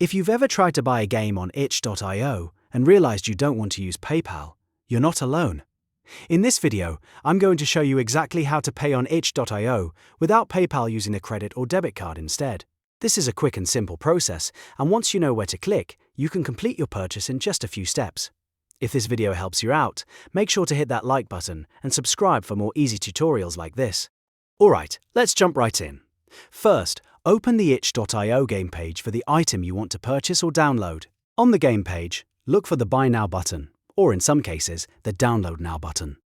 If you've ever tried to buy a game on itch.io and realized you don't want to use PayPal, you're not alone. In this video, I'm going to show you exactly how to pay on itch.io without PayPal using a credit or debit card instead. This is a quick and simple process, and once you know where to click, you can complete your purchase in just a few steps. If this video helps you out, make sure to hit that like button and subscribe for more easy tutorials like this. Alright, let's jump right in. First, open the itch.io game page for the item you want to purchase or download. On the game page, look for the Buy Now button, or in some cases, the Download Now button.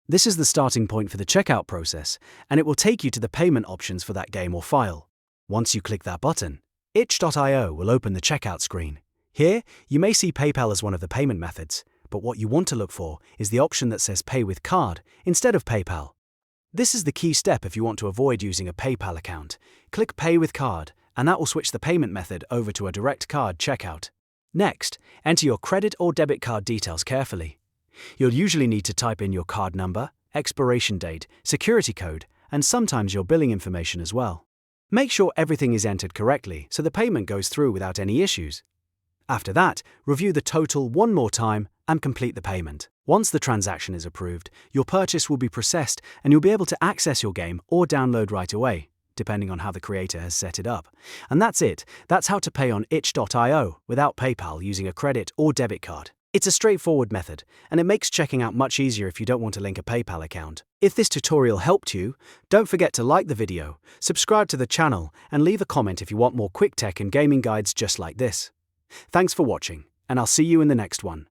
This is the starting point for the checkout process, and it will take you to the payment options for that game or file. Once you click that button, itch.io will open the checkout screen. Here, you may see PayPal as one of the payment methods, but what you want to look for is the option that says Pay with Card instead of PayPal. This is the key step if you want to avoid using a PayPal account. Click Pay with Card, and that will switch the payment method over to a direct card checkout. Next, enter your credit or debit card details carefully. You'll usually need to type in your card number, expiration date, security code, and sometimes your billing information as well. Make sure everything is entered correctly so the payment goes through without any issues. After that, review the total one more time and complete the payment. Once the transaction is approved, your purchase will be processed and you'll be able to access your game or download right away, depending on how the creator has set it up. And that's it. That's how to pay on itch.io without PayPal using a credit or debit card. It's a straightforward method, and it makes checking out much easier if you don't want to link a PayPal account. If this tutorial helped you, don't forget to like the video, subscribe to the channel, and leave a comment if you want more quick tech and gaming guides just like this. Thanks for watching, and I'll see you in the next one.